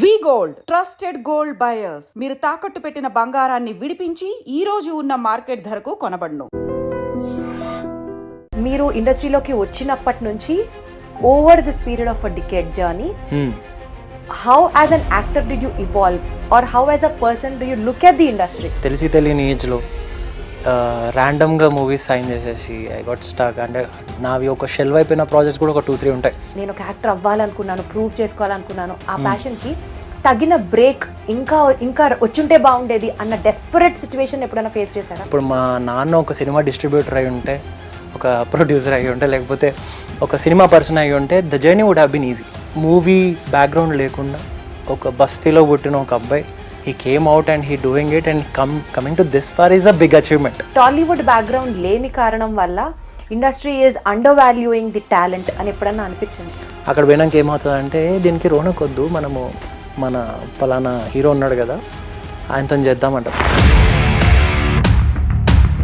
వి gold trusted gold buyers మీరు తాకట్టు పెట్టిన బంగారాన్ని విడిపించి ఈ రోజు ఉన్న మార్కెట్ ధరకు కొనబడును. మీరు ఇండస్ట్రీలోకి వచ్చినప్పటి నుంచి over this period of a decade journey how as an actor did you evolve or how as a person do you look at the industry? తెలిసి తెలియని ఏజ్లో ర్యాండమ్గా మూవీస్ సైన్ చేసేసి ఐ గాట్ స్టాక్. అంటే నావి ఒక షెల్వ్ అయిపోయిన projects కూడా ఒక 2-3 ఉంటాయి. నేను ఒక యాక్టర్ అవ్వాలనుకున్నాను, ప్రూవ్ చేసుకోవాలనుకున్నాను, ఆ ప్యాషన్కి తగిన బ్రేక్ ఇంకా ఇంకా వచ్చుంటే బాగుండేది అన్న డెస్పరేట్ సిచ్యువేషన్ ఎప్పుడైనా ఫేస్ చేశారా? ఇప్పుడు మా నాన్న ఒక సినిమా డిస్ట్రిబ్యూటర్ అయి ఉంటే, ఒక ప్రొడ్యూసర్ అయి ఉంటే, లేకపోతే ఒక సినిమా పర్సన్ అయి ఉంటే the journey would have been easy. Movie background లేకుండా ఒక బస్తీలో పుట్టిన ఒక అబ్బాయి, he came out and he doing it and coming to this far is a big achievement. Tollywood background లేని కారణం వల్ల industry is undervaluing the talent అని ఎప్పుడన్నా అనిపించింది? అక్కడ పోయినాక ఏమవుతుందంటే దీనికి రోనక్ వద్దు, మనము మన పలానా హీరో ఉన్నాడు కదా ఆయనతో చేద్దామంట.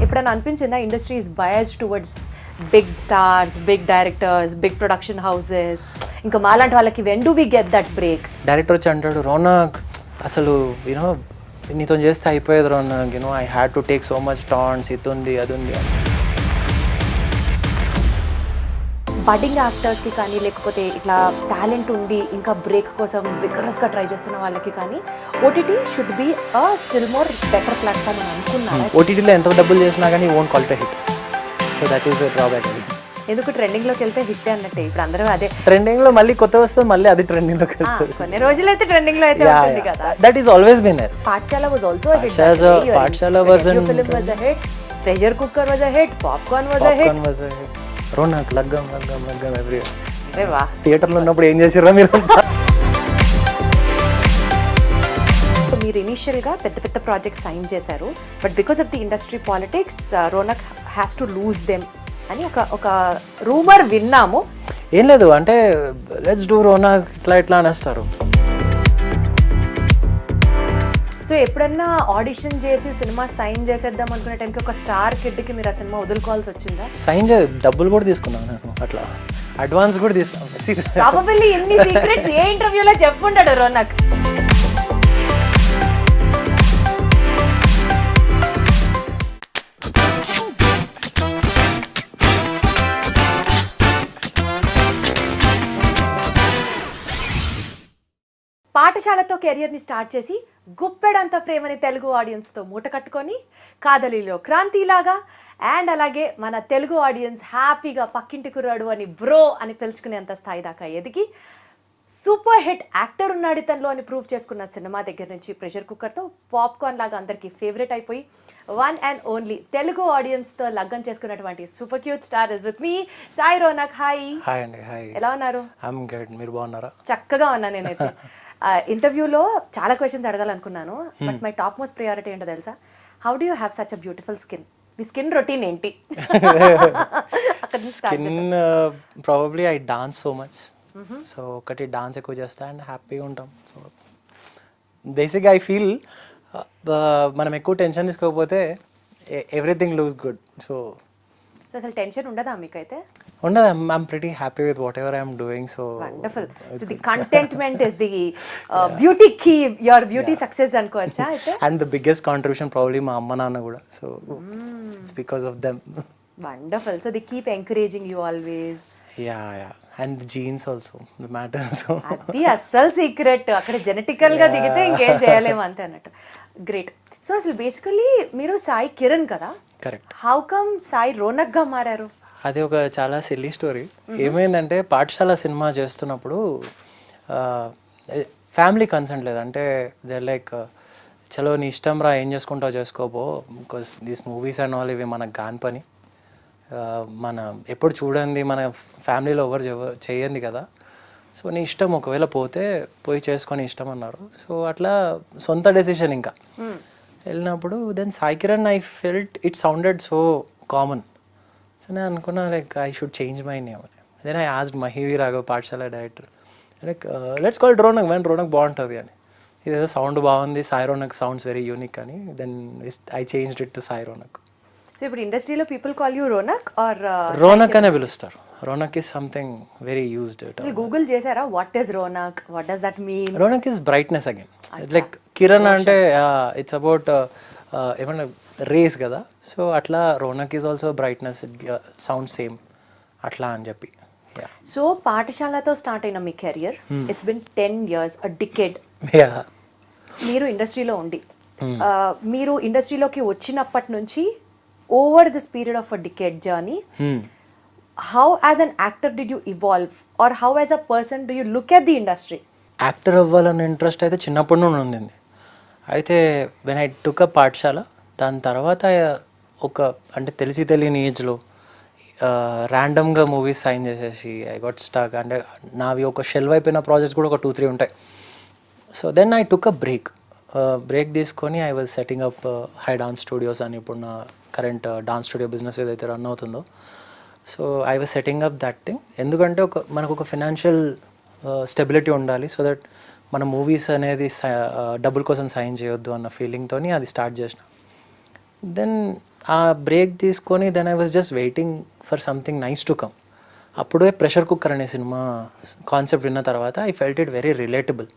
ఎప్పుడన్నా అనిపించిందా industry is biased towards big stars, big directors, big production houses, ఇంకా మాలాంటి వాళ్ళకి when do we get that break? Director వచ్చి అంటాడు, రోనక్ అసలు యూనో నీతో చేస్తే అయిపోయేది Ronak, you know I had to take so much taunts, ఇది ఉంది అది ఉంది. బడ్డింగ్ యాక్టర్స్కి కానీ లేకపోతే ఇట్లా టాలెంట్ ఉండి ఇంకా బ్రేక్ కోసం విగరస్గా ట్రై చేస్తున్న వాళ్ళకి కానీ OTT should be a still more better platform అని అనుకున్నాను. ఓటీటీలో ఎంత డబ్బులు చేసినా కానీ own quality hit, so that is drawback. ఎందుకు ట్రెండింగ్లోకి వెళ్తే హిట్ అన్నట్టే ఇప్పుడు అందరూ అదే ట్రెండింగ్లో మళ్ళీ కొత్త వస్తుంది, మళ్ళీ అది ట్రెండింగ్లోకి వెళ్తుంది. కొన్ని రోజులైతే ట్రెండింగ్లో అయితే ఉంటుంది కదా. That is always been there. Pathashala was also a hit. పాఠశాల was a film was a hit. Pressure cooker was a hit. Popcorn was a hit. Ronak లగ్గం లగ్గం లగ్గం ఎవ్రీవే. అరే వా, థియేటర్లో ఉన్నప్పుడు ఏం చేసారో మీరు? మీరు ఇనిషియల్గా పెద్ద పెద్ద ప్రాజెక్ట్స్ సైన్ చేశారు, but because of the industry politics Ronak has to lose them అని ఒక రూమర్ విన్నాము. ఏం లేదు అంటే లెట్స్ డూ రోనక్ ఇట్లా ఇట్లా అనేస్తారు. సో ఎప్పుడన్నా ఆడిషన్ చేసి సినిమా సైన్ చేసేద్దాం అనుకునే టైంకి ఒక స్టార్ కిడ్కి మీరు ఆ సినిమా వదులుకోవాల్సి వచ్చిందా? సైన్ డబ్బులు కూడా తీసుకున్నాను నేను, అట్లా అడ్వాన్స్ కూడా తీసుకున్నాను. ప్రాబబిల్లీ ఎన్ని సీక్రెట్స్ ఏ ఇంటర్వ్యూలో చెప్పుంటాడు రోనక్. పాఠశాలతో కెరియర్ని స్టార్ట్ చేసి గుప్పెడంత ప్రేమని తెలుగు ఆడియన్స్తో మూట కట్టుకొని కాదలిలో క్రాంతిలాగా అండ్ అలాగే మన తెలుగు ఆడియన్స్ హ్యాపీగా పక్కింటి కుర్రాడు అని బ్రో అని పిలుచుకునేంత స్థాయి దాకా ఎదిగి సూపర్ హిట్ యాక్టర్ ఉన్నాడు ఇతనిలో అని ప్రూవ్ చేసుకున్న సినిమా దగ్గర నుంచి ప్రెషర్ కుక్కర్తో పాప్కార్న్ లాగా అందరికీ ఫేవరెట్ అయిపోయి వన్ అండ్ ఓన్లీ తెలుగు ఆడియన్స్తో లగ్గం చేసుకున్నటువంటి super cute star is with me Sai Ronak. Hi. Hi అండి. హాయ్. ఎలా ఉన్నారు? I'm good. మీరు బాగున్నారా? చక్కగా ఉన్నా నేనైతే. ఇంటర్వ్యూలో చాలా క్వశ్చన్స్ అడగాలనుకున్నాను, but my top most priority ఏంటో తెలుసా? How do you have such a beautiful skin? మీ స్కిన్ రొటీన్ ఏంటి? Skin probably I dance so much, so ఒకటి డాన్స్ ఎక్కువ చేస్తా అండ్ హ్యాపీగా ఉంటాం. సో బేసిక్గా ఐ ఫీల్ మనం ఎక్కువ టెన్షన్ తీసుకోకపోతే ఎవ్రీథింగ్ లుక్స్ గుడ్. సో అసలు టెన్షన్ ఉండదా మీకైతే? ఉండదు. I'm pretty happy with whatever I'm doing. So wonderful. So the contentment is the beauty key, your beauty success అనుకోవచ్చా అయితే? And the biggest contribution probably మా అమ్మ నాన్న కూడా. So it's because of them. Wonderful. So the keep encouraging you always. Yeah and the genes also the matters. అది అస్సలు secret. అక్కడ genetical గా దిగితే ఇంకేం చేయలేము అంతే అన్నట్టు. గ్రేట్. సో అసలు బేసికలీ మీరు సాయి కిరణ్ కదా? Correct. How come Sai Ronak గా మారారు? అది ఒక చాలా సిల్లీ స్టోరీ. ఏమైందంటే పాఠశాల సినిమా చేస్తున్నప్పుడు ఫ్యామిలీ కన్సర్న్ లేదు. అంటే దే లైక్ చలో నీ ఇష్టం రా, ఏం చేసుకుంటావు చేసుకోపో, because these movies and all ఇవి మనకు కాని పని, మన ఎప్పుడు చూడండి మన ఫ్యామిలీలో ఎవరు చేయండి కదా, సో నీ ఇష్టం, ఒకవేళ పోతే పోయి చేసుకొని ఇష్టం అన్నారు. సో అట్లా సొంత డెసిషన్. ఇంకా వెళ్ళినప్పుడు then Sai Kiran I felt it sounded so common. So నేను అనుకున్నా like I should change my name. Then I asked మహీవి Raghav Pathashala director, like let's call it Ronak, when Ronak బాగుంటుంది అని. ఇదేదో సౌండ్ బాగుంది, Sai Ronak sounds very unique అని. Then I changed it to Sai Ronak. So ఇప్పుడు ఇండస్ట్రీలో people call you Ronak are? Ronak అనే పిలుస్తారు. Ronak is something very used term. Google చేశారా what is Ronak, what does that mean? Ronak is brightness again. It's like Kiran అంటే it's about ఏమన్నా rays కదా, so అట్లా Ronak is also brightness, sound same అట్లా అని చెప్పి. సో పాఠశాలతో స్టార్ట్ అయిన మీ career, it's been 10 years, a decade. మీరు ఇండస్ట్రీలో ఉండి మీరు ఇండస్ట్రీలోకి వచ్చినప్పటి నుంచి over this period of a decade journey, how as an actor did you evolve or how as a person do you look at the industry? Actor అవ్వాలన్న interest అయితే చిన్నప్పటి నుండి ఉండింది. అయితే వెన్ ఐ టుక్ అ పాఠశాల, దాని తర్వాత ఒక అంటే తెలియని ఏజ్లో ర్యాండమ్గా మూవీస్ సైన్ చేసేసి ఐ గాట్ స్టాక్. అంటే నావి ఒక షెల్వ్ అయిపోయిన ప్రాజెక్ట్స్ కూడా ఒక 2-3 ఉంటాయి. So then I took a break తీసుకొని I was setting up high dance studios అని, ఇప్పుడు నా కరెంట్ డాన్స్ స్టూడియో బిజినెస్ ఏదైతే రన్ అవుతుందో, so I was setting up that thing. ఎందుకంటే మనకు ఒక ఫినాన్షియల్ స్టెబిలిటీ ఉండాలి, సో దట్ మన మూవీస్ అనేది డబ్బుల కోసం సైన్ చేయొద్దు అన్న ఫీలింగ్తో అది స్టార్ట్ చేసిన. దెన్ ఆ బ్రేక్ తీసుకొని then I was just waiting for something nice to come. అప్పుడే ప్రెషర్ కుక్కర్ అనే సినిమా కాన్సెప్ట్ విన్న తర్వాత I felt it very relatable,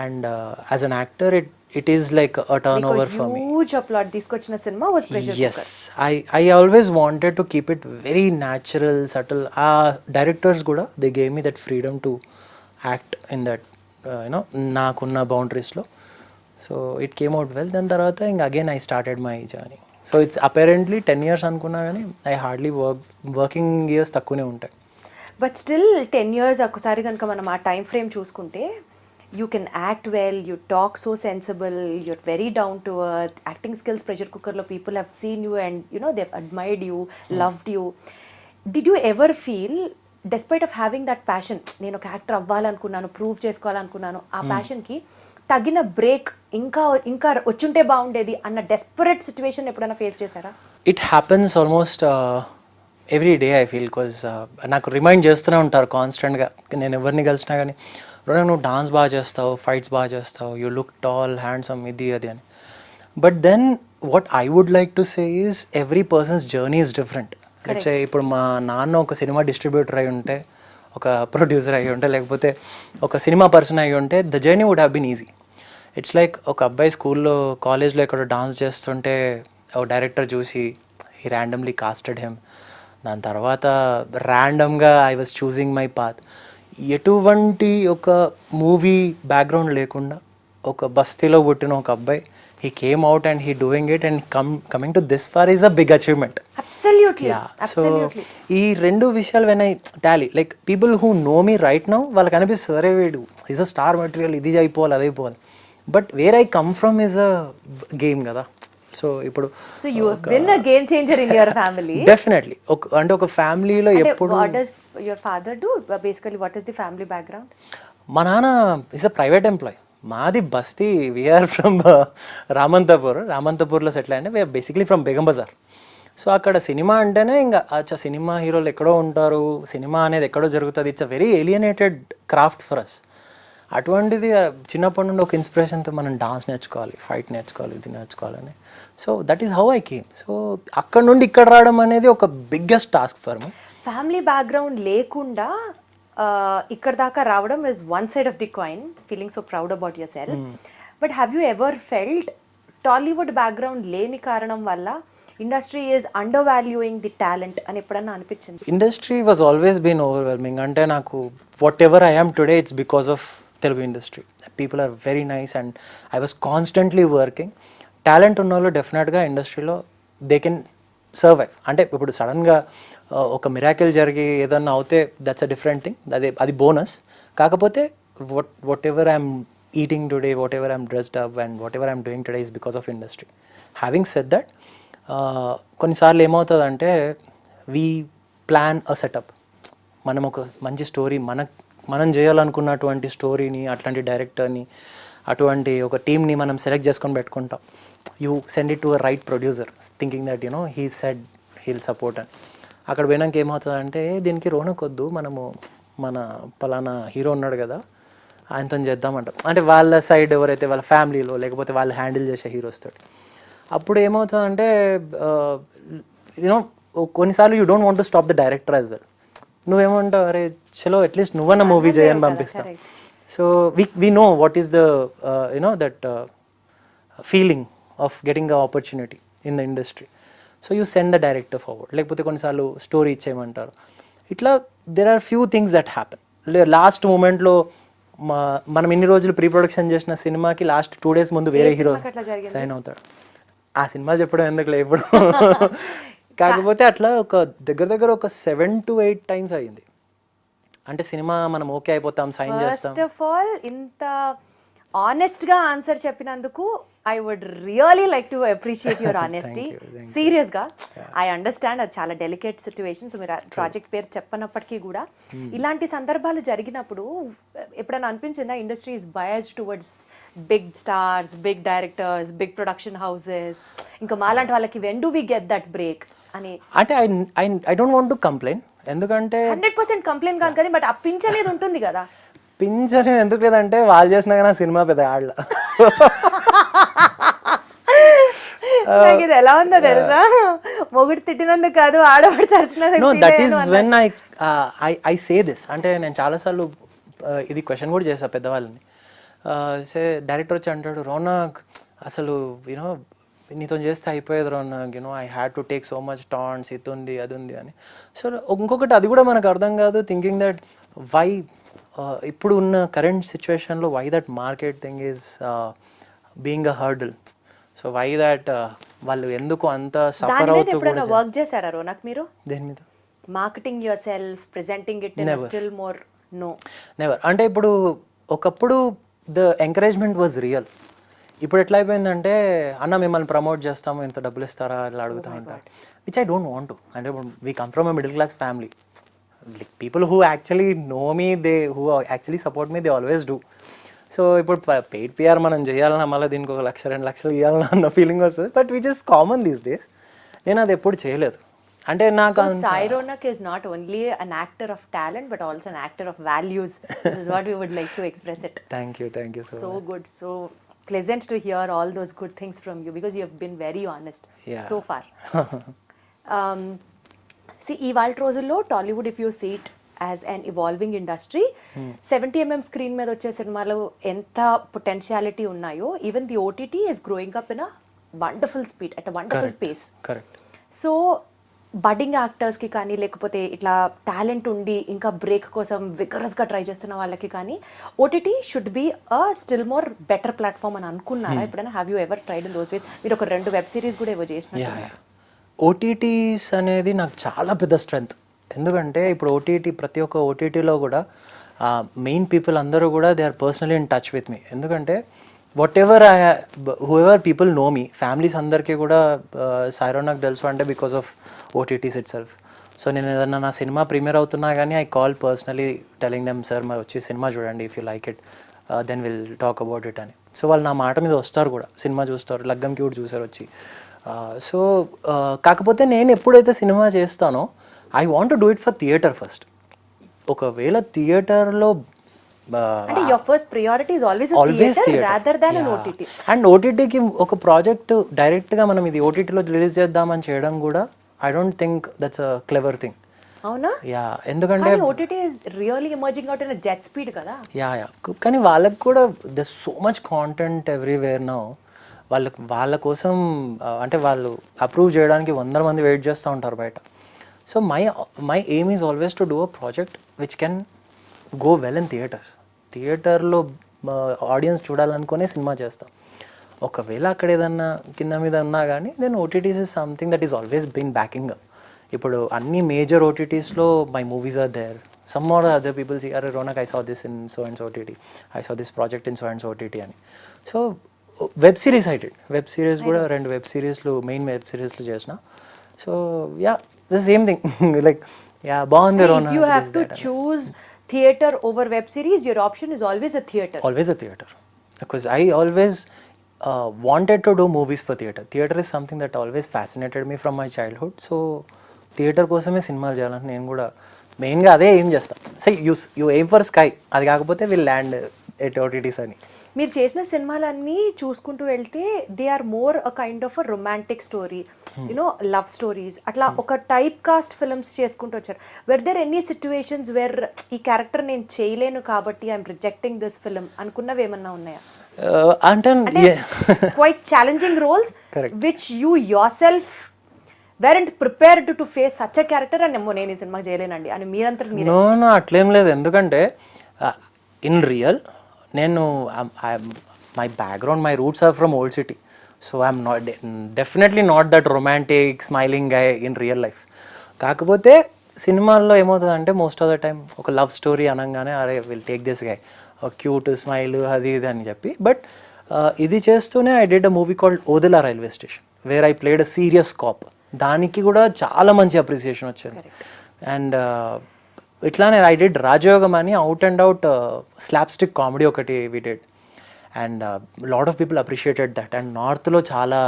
and as an actor it is like a turn over for me. Huge applaud తీసుకొచ్చిన సినిమా was pressure cooker. Yes, I always wanted to keep it very natural, subtle. Directors kuda they gave me that freedom to act in that naakunna boundaries lo. So it came out well. Then tarvata again I started my journey. So it's apparently 10 years anukunna gani I hardly working years takkune untayi. But still 10 years ఒకసారి కనుక మనం ఆ time frame చూసుకుంటే, you can act well, you talk so sensible, you're very down to earth, acting skills pressure కుక్కర్లో people have seen you and they admired you, loved you. Did you ever feel despite of having that passion, నేను ఒక actor అవ్వాలనుకున్నాను, prove చేసుకోవాలనుకున్నాను, ఆ ప్యాషన్కి తగిన break ఇంకా ఇంకా వచ్చుంటే బాగుండేది అన్న డెస్పరేట్ సిచ్యువేషన్ ఎప్పుడైనా ఫేస్ చేశారా? It happens almost every day I feel. Because నాకు రిమైండ్ చేస్తూనే ఉంటారు కాన్స్టెంట్గా. నేను ఎవరిని కలిసినా కానీ, రోనక్ నువ్వు డాన్స్ బాగా చేస్తావు, ఫైట్స్ బాగా చేస్తావు, యూ లుక్ టాల్, హ్యాండ్సమ్, ఇది అది అని. But then what I would like to say is every person's journey is different. Let's say ఇప్పుడు మా నాన్న ఒక సినిమా డిస్ట్రిబ్యూటర్ అయి ఉంటే, ఒక ప్రొడ్యూసర్ అయి ఉంటే, లేకపోతే ఒక సినిమా పర్సన్ అయి ఉంటే, the journey would have been easy. It's like ఒక అబ్బాయి స్కూల్లో కాలేజ్లో ఎక్కడో డాన్స్ చేస్తుంటే ఒక డైరెక్టర్ చూసి హీ ర్యాండమ్లీ కాస్టెడ్ హిమ్. దాని తర్వాత ర్యాండమ్గా I was choosing my path. ఎటువంటి ఒక మూవీ బ్యాక్గ్రౌండ్ లేకుండా ఒక బస్తీలో పుట్టిన ఒక అబ్బాయి, he came out and he doing it and coming to this far is a big achievement. So ఈ రెండు విషయాలు when I tally, like people who know me right now వాళ్ళకి అనిపిస్తుంది, అరే వీడు ఈజ్ అ స్టార్ మెటీరియల్, ఇది అయిపోవాలి అది అయిపోవాలి. But where I come from is a game కదా. సో ఇప్పుడు game changer in your family. Definitely అంటే ఒక ఫ్యామిలీలో ఎప్పుడు. What does your father do basically? What is the family background? మా నాన్న ఇస్ అ ప్రైవేట్ ఎంప్లాయ్. మాది బస్తీ, వీఆర్ ఫ్రమ్ రామంతపూర్లో సెటిల్ అయ్యండి. We are basically from Begum Bazar. So అక్కడ సినిమా అంటేనే ఇంకా అచ్చా సినిమా హీరోలు ఎక్కడో ఉంటారు, సినిమా అనేది ఎక్కడో జరుగుతుంది. It's a very alienated craft for us. అటువంటిది చిన్నప్పటి నుండి ఒక ఇన్స్పిరేషన్తో మనం డాన్స్ నేర్చుకోవాలి, ఫైట్ నేర్చుకోవాలి, ఇది నేర్చుకోవాలని. So that is how I came. So అక్కడ నుండి ఇక్కడ రావడం అనేది ఒక biggest task for me. Family background లేకుండా ఇక్కడ దాకా రావడం is one side of the coin, feeling so proud about yourself. But have you ever felt Tollywood background లేని కారణం వల్ల industry is undervaluing the talent అని ఎప్పుడన్నా అనిపించింది? Industry was always been overwhelming. అంటే నాకు whatever I am today it's because of Telugu industry. People are very nice and I was constantly working. Talent ఉన్న వాళ్ళు డెఫినెట్గా ఇండస్ట్రీలో దే కెన్ సర్వైవ్. అంటే ఇప్పుడు సడన్గా ఒక మిరాకిల్ జరిగి ఏదన్నా అవుతే దట్స్ అ డిఫరెంట్ థింగ్, అది బోనస్. కాకపోతే what ever I'm eating today, what ever I'm dressed up and what ever I'm doing today is because of industry. Having said that, కొన్నిసార్లు ఏమవుతుందంటే వీ ప్లాన్ అ సెటప్. మనం ఒక మంచి story మనం చేయాలనుకున్నటువంటి స్టోరీని, అట్లాంటి డైరెక్టర్ని, అటువంటి ఒక టీమ్ని మనం సెలెక్ట్ చేసుకొని పెట్టుకుంటాం. You send it to a right producer thinking that he said he'll support అని. అక్కడ పోయినాక ఏమవుతుందంటే దీనికి రోనక్ వద్దు, మనము మన పలానా హీరో ఉన్నాడు కదా ఆయనతో చేద్దామంట. అంటే వాళ్ళ సైడ్ ఎవరైతే వాళ్ళ ఫ్యామిలీలో లేకపోతే వాళ్ళు హ్యాండిల్ చేసే హీరోస్ తోటి. అప్పుడు ఏమవుతుందంటే కొన్నిసార్లు you don't want to stop the director as well. నువ్వేమంటావు, అరే చలో అట్లీస్ట్ నువ్వన్న మూవీ చేయని పంపిస్తా. So we know what is the that feeling of getting an opportunity in the industry. So you send the director forward. లేకపోతే కొన్నిసార్లు story ఇచ్చేయమంటారు. ఇట్లా there are few things that happen. Last మూమెంట్లో మనం ఇన్ని రోజులు pre production చేసిన సినిమాకి last 2 days ముందు వేరే హీరో సైన్ అవుతాడు. ఆ సినిమాలు చెప్పడం ఎందుకులే ఇప్పుడు. కాకపోతే అట్లా ఒక దగ్గర ఒక 7 to 8 times అయ్యింది. అంటే సినిమా మనం ఓకే అయిపోతాం, సైన్ చేస్తాం. ఫస్ట్ ఆఫ్ ఆల్ ఇంత ఆనెస్ట్గా ఆన్సర్ చెప్పినందుకు I would really like to appreciate your honesty. సీరియస్గా ఐ అండర్స్టాండ్ అది చాలా డెలికేట్ సిచ్యువేషన్. సో మీరు ప్రాజెక్ట్ పేరు చెప్పనప్పటికీ కూడా ఇలాంటి సందర్భాలు జరిగినప్పుడు ఎప్పుడైనా అనిపించిందా industry is biased towards big stars, big directors, big production houses, ఇంకా మాలాంటి వాళ్ళకి when do we get that break అని? అంటే I don't want to complain, ఎందుకంటే 100% కంప్లైంట్ కాదు కదా, బట్ ఆ పించ్ అనేది ఉంటుంది కదా. పించ్ అనేది ఎందుకు లేదంటే వాళ్ళు చేసినా కానీ సినిమా పెద్ద ఆడల. నాకు ఇది ఎలా ఉందో తెలుసా, మొగుడు తిట్టినందుకు కాదు, ఆడవాడు చర్చినందుకు. No, that is when I say this. అంటే నేను చాలాసార్లు ఇది క్వశ్చన్ కూడా చేసా పెద్దవాళ్ళని. సే డైరెక్టర్ వచ్చి అంటాడు, రోనాక్ అసలు యూనో నీతో చేస్తే అయిపోయేది Ronak, you know I had to take so much taunts, ఇది ఉంది అది ఉంది అని. సో ఇంకొకటి అది కూడా మనకు అర్థం కాదు, థింకింగ్ దట్ వై ఇప్పుడు ఉన్న కరెంట్ సిచ్యువేషన్లో why that market thing is being a hurdle. So why that వాళ్ళు ఎందుకు అంత సఫర్ అవుతూ కూడా వర్క్ చేశారా రోనాక్ మీరు? దేని మీద? Marketing yourself, presenting it in still more? No, never. అంటే ఇప్పుడు ఒకప్పుడు ద ఎంకరేజ్మెంట్ వాజ్ రియల్. ఇప్పుడు ఎట్లా అయిపోయిందంటే, అన్న మిమ్మల్ని ప్రమోట్ చేస్తాము, ఇంత డబ్బులు ఇస్తారా అట్లా అడుగుతూ ఉంటారు, which I don't want to. అంటే ఇప్పుడు we come from a middle class family. People who actually know me, who actually support me, they always do. So ఇప్పుడు పెయిడ్ పిఆర్ మనం చేయాలన్నా మళ్ళీ దీనికి 1 లక్ష 2 లక్షలు ఇవ్వాలన్నా అన్న ఫీలింగ్ వస్తుంది. But which is common these days. నేను అది ఎప్పుడు చేయలేదు. అంటే నాకు Sai Ronak is not only an actor of talent but also an actor of values. This is what we would like to express it. Thank you so good, so pleasant to hear all those good things from you because you have been very honest so far. See, ఇవాళ రోజుల్లో Tollywood, if you see it as an evolving industry, 70mm screen మీద వచ్చే సినిమాలు ఎంత potentiality ఉన్నాయో, even the OTT is growing up in a wonderful speed, at a wonderful pace. Correct. So budding యాక్టర్స్కి కానీ, లేకపోతే ఇట్లా టాలెంట్ ఉండి ఇంకా బ్రేక్ కోసం విగరస్గా ట్రై చేస్తున్న వాళ్ళకి కానీ OTT should be a still more better platform అని అనుకున్నారా ఎప్పుడైనా? Have you ever tried in those ways? మీరు ఒక 2 వెబ్ సిరీస్ కూడా ఏవో చేసినారు. ఓటీటీస్ అనేది నాకు చాలా పెద్ద స్ట్రెంగ్త్. ఎందుకంటే ఇప్పుడు ఓటీటీ, ప్రతి ఒక్క ఓటీటీలో కూడా మెయిన్ పీపుల్ అందరూ కూడా they are personally in touch with me. ఎందుకంటే whatever whoever people know me, families అందరికీ కూడా సాయి రోనాక్ తెలుసు అంటే because of OTTs itself. So నేను ఏదన్నా నా సినిమా ప్రీమియర్ అవుతున్నా కానీ I call personally telling them, sir మరి వచ్చి సినిమా చూడండి, if you like it then will talk about it అని. సో వాళ్ళు నా మాట మీద వస్తారు కూడా, సినిమా చూస్తారు, లగ్గంకి కూడా చూసారు వచ్చి. సో కాకపోతే నేను ఎప్పుడైతే సినిమా చేస్తానో I want to do it for theatre first. ఒకవేళ థియేటర్లో అంటే your first priority is always a theater rather than an OTT. And ఓటీటీకి ఒక ప్రాజెక్ట్ డైరెక్ట్గా మనం ఇది ఓటీటీలో రిలీజ్ చేద్దామని చేయడం కూడా I don't think that's a clever thing. అవునా? యా, ఎందుకంటే OTT is really emerging out in a jet speed కదా. యా, కానీ వాళ్ళకి కూడా there's so much content everywhere now. వాళ్ళ కోసం అంటే వాళ్ళు అప్రూవ్ చేయడానికి 100 మంది వెయిట్ చేస్తూ ఉంటారు బయట. So my aim is always to do a project which can go well in theatres. థియేటర్లో ఆడియన్స్ చూడాలనుకునే సినిమా చేస్తాం. ఒకవేళ అక్కడ ఏదన్నా కింద మీద ఉన్నా కానీ then OTTs is something that is always been backing up. ఇప్పుడు అన్ని major OTTs my movies are there. Some are other people see, అరే Ronak I saw this in so and so OTT, I saw this project in so and so OTT అని. So web series web series కూడా 2 web సిరీస్లు, main web సిరీస్లు చేసిన. So yeah, the same thing like yeah, బాగుంది Ronak. You have to choose theater over web series, your option is always a theater. Always a theater. Because I always wanted to do movies for theater. Theater is something that always fascinated me from my childhood. So theater కోసమే సినిమాలు చేయాలని నేను కూడా మెయిన్గా అదే ఏం చేస్తాను. So you aim for sky, అది కాకపోతే విల్ ల్యాండ్ ఎట్ ఓటీటీస్ అని. మీరు చేసిన సినిమాలన్నీ చూసుకుంటూ వెళ్తే they are more a kind of a romantic story, you know love stories, అట్లా ఒక టైప్ కాస్ట్ ఫిల్మ్స్ చేసుకుంటూ వచ్చారు. Were there any situations where ఈ క్యారెక్టర్ నేను చేయలేను కాబట్టి ఐఎమ్ రిజెక్టింగ్ దిస్ ఫిల్మ్ అనుకున్నవి ఏమన్నా ఉన్నాయా? అంటే quite challenging roles which you yourself weren't prepared to face such a character and నేను ఈ సినిమా చేయలేనండి అని మీరంతా మీరు? నో అట్లేం లేదు. ఎందుకంటే ఇన్ రియల్ నేను my background, my roots are from old city. So I'm not definitely not that romantic smiling guy in real life. కాకపోతే సినిమాల్లో ఏమవుతుందంటే మోస్ట్ ఆఫ్ ద టైమ్ ఒక లవ్ స్టోరీ అనగానే అరే will take this guy cute smile అది ఇది అని చెప్పి. బట్ ఇది చేస్తూనే I did a movie called Odela railway station where I played a serious cop. దానికి కూడా చాలా మంచి అప్రిసియేషన్ వచ్చింది. అండ్ ఇట్లానే ఐ డిడ్ రాజయోగం అని out and out slapstick comedy ఒకటి we did. And lot of people appreciated that. And నార్త్లో చాలా